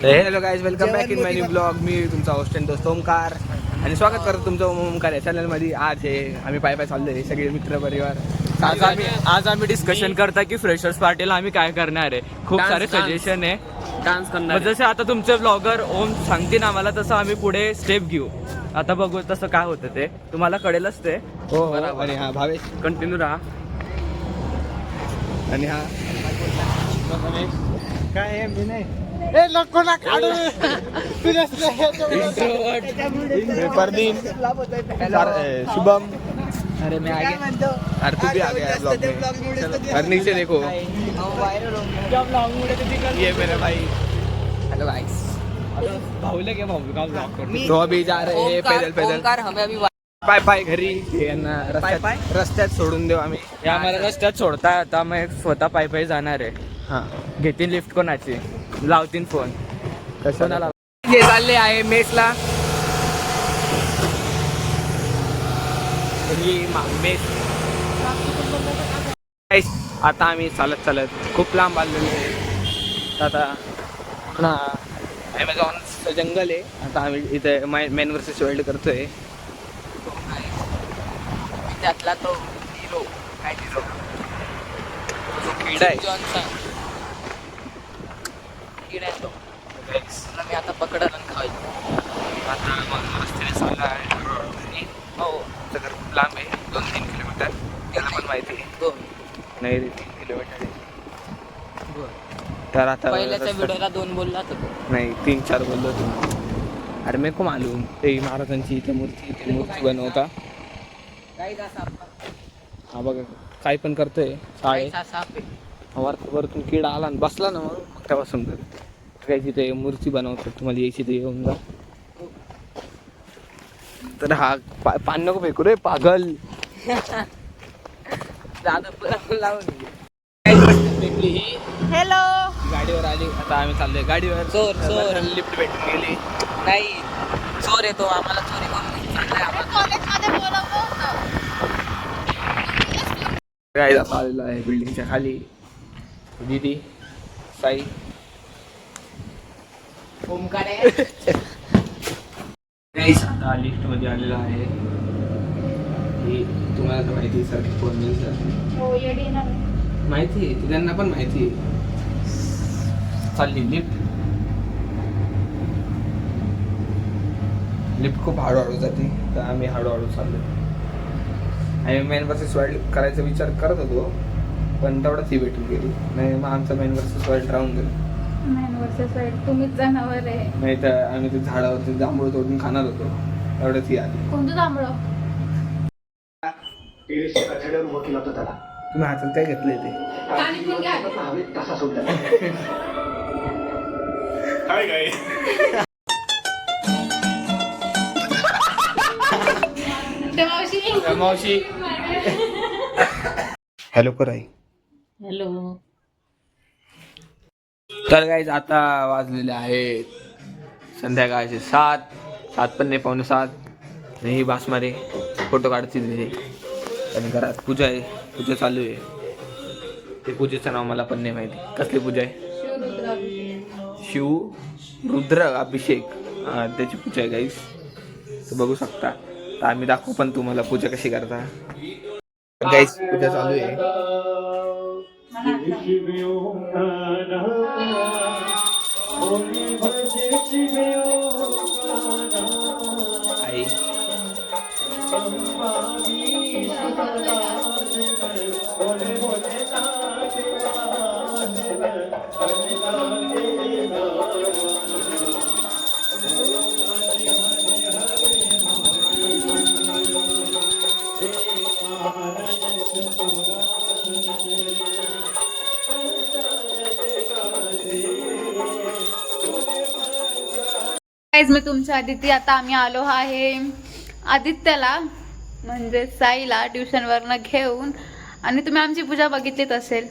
Hello guys, welcome back in my new blog. मी तुमचा host and दोस्त ओमकार आणि स्वागत करतो तुमचं ओमकार या चॅनलमध्ये. आज हे आम्ही पाय चाललोय सगळे मित्र परिवार. आज आम्ही डिस्कशन करता की फ्रेशर्स पार्टीला आम्ही काय करणार आहे. खूप सारे सजेशन आहे. डान्स करणार. जसे आता तुमचे ब्लॉगर ओम सांगतील आम्हाला तसं आम्ही पुढे स्टेप घेऊ. आता बघू तसं काय होतं ते तुम्हाला कळेलच ते. हो आणि हा भावेश कंटिन्यू राहा. आणि हा काय आहे मी नाही परदीन शुभम. अरे मैं आगे अरे तू भी आ गया ब्लॉग में. अरे नीचे देखो ये मेरे भाई. Hello guys. भाऊले के भाऊ का ब्लॉग करतो. तो अभी जा रहे हैं पैदल ओमकार हमें अभी पाय घरी. हे यांना रस्त्यात सोडून देऊ आम्ही. हे आम्हाला रस्त्यात सोडताय. आता मग स्वतः पायी जाणार आहे. हा घेतील लिफ्ट कोणाची लावतील फोन कशाला हे चालले आहे मेसला. मेस आता आम्ही चालत खूप लांब आलेलो आहे. आता पुन्हा ॲमेझॉनचं जंगल आहे. आता आम्ही इथे मेन वर्सेस वर्ल्ड करतोय. त्यातला तो हिरो काय हिरो किडा आहे. जॉन्सन किडा आहे तो. तुला मी आता पकडलं आणि खायचं. आता मग रस्त्याने चालला आहे. हो आमचं घर खूप लांब आहे, 2-3 किलोमीटर. याला पण माहिती आहे. हो नाही रे, 3 किलोमीटर आहे. तर आता पहिल्याच्या रस्ता- व्हिडिओला 2 बोलला तर नाही 3-4 बोललो तुम्ही. अरे मी को मालूम. ते महाराजांची इथे मूर्ती बनवता. हा बघा काय पण करतोय. साळे साप आहे. वरतून किडा आला आणि बसला ना मग त्यापासून काय तिथे मूर्ती बनवतात. तुम्हाला यायची ते येऊन जा. तर हा पान नको फेकू रे पागल. हॅलो. गाडीवर आली. आता आम्ही चाललोय गाडीवर. चोर. लिफ्ट भेटून गेली. नाही चोर येतो आम्हाला चोरी करून चाललाय आम्हाला. कॉलेजमध्ये बोलवलं होतं. काय आलेला आहे बिल्डिंगच्या खाली. दीदी साई ओमकार आहे. आता लिफ्ट मध्ये आलेला आहे. ही तुम्हाला तर माहिती सर कोण नाही सर हो येडी ना. माहिती आहे, त्यांना पण माहिती आहे. चालली लिफ्ट खूप हळूहळू जाते. तर आम्ही हळूहळू चाललो. आम्ही मेन वर्सेस वर्ल्ड करायचा विचार करत होतो, पण तेवढंच ही भेटून गेली. नाही मग आमचं मेन वर्सेस वर्ल्ड राहून गेलं. Man versus wild. तुम्हीच जनावर आहे. नाही तर आम्ही ते झाडावरती जांभूळ तोडून खाणार होतो. तेवढंच ही आली. कोणतं जांभळं? तुम्ही हातात काय घेतलंय ते? मावशी हॅलो कराई. हॅलो. तर गाईज आता वाजलेले आहेत संध्याकाळचे 7 पण नाही, 6:45. आणि ही बासमारे फोटो काढते तिथे. आणि घरात पूजा आहे. पूजा चालू आहे. ते पूजेचं नाव मला पण नाही माहिती. कसली पूजा आहे? शिव रुद्र अभिषेक त्याची पूजा आहे गाईज. तर बघू शकता. तर आम्ही दाखवू पण तुम्हाला पूजा कशी करता. गाईज पूजा चालू आहे. आई मी तुमच्या आदिती. आता आम्ही आलो आहे आदित्यला म्हणजे साईला ट्युशनवरनं घेऊन. आणि तुम्ही आमची पूजा बघितलीच असेल.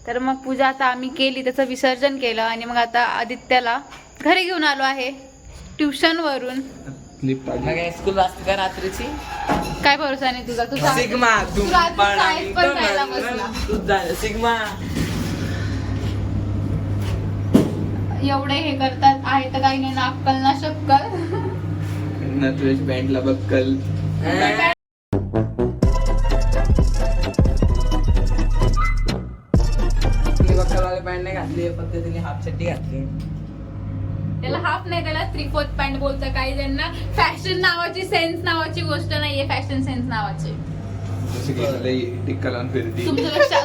तर मग पूजा आता आम्ही केली, त्याचं विसर्जन केलं. आणि मग आता आदित्यला घरी घेऊन आलो आहे ट्युशनवरून. स्कूल असते का रात्रीची? काय भरोसा नाही तुझा. तू सिग्मा बसला. सिग्मा एवढे हे करतात आहे तर काही नाही ना अक्कल ना शक्कल. नटवेज बँडला बक्कल. बक्कलवाले पॅन्ट नाही घातली फक्त तिने हाफ चड्डी घातली. त्याला हाफ नाही त्याला 3/4 पॅन्ट बोलतं काही जणांना. फॅशन नावाची सेन्स नावाची गोष्ट नाहीये फॅशन सेन्स नावाची. टिक्का लावून फिरती.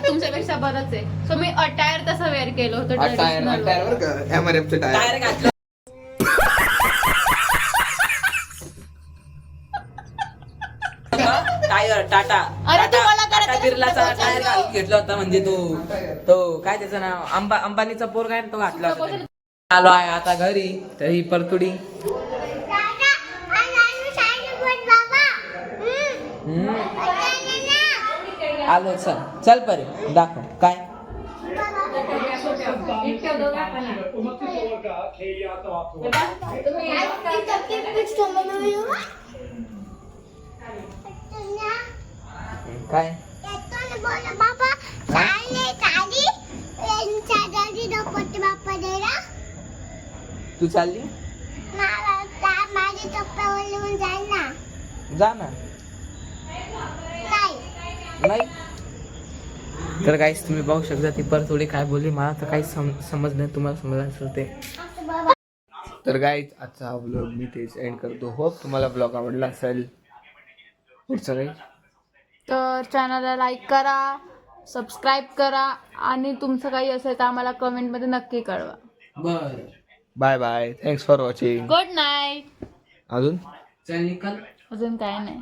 तुमच्यापेक्षा बरंच आहे. सो मी अटायर तसं वेअर केलं होतं टायर traditional. टायर बरं का MRF चं टायर टायर. घातलं. टायर टाटा अरे तुम्हाला टाटा करायचं बिर्लाचा नसतं टायर बोलायचं. घालून घेतला होता म्हणजे तो काय त्याचं नाव अंबानीचा पोर काय तो घातला होता त्याने. आलो आहे आता घरी तर ही परतुडी आलो चल परे दाखव काय काय तू चालली जा ना नाही तर काहीच तुम्ही पाहू शकता ती पर थोडी काय बोलली मला तर काही समज नाही तुम्हाला समजलं असेल ते. तर गाईज आजचा ब्लॉग मी तेच एंड करतो. होप तुम्हाला ब्लॉग आवडला असेल. पुढचं काही तर चॅनलला लाईक करा, सबस्क्राईब करा आणि तुमचं काही असेल तर आम्हाला कमेंटमध्ये नक्की कळवा. बर bye bye. Thanks for watching. Good night. अजून चल निकल अजून काय नाही.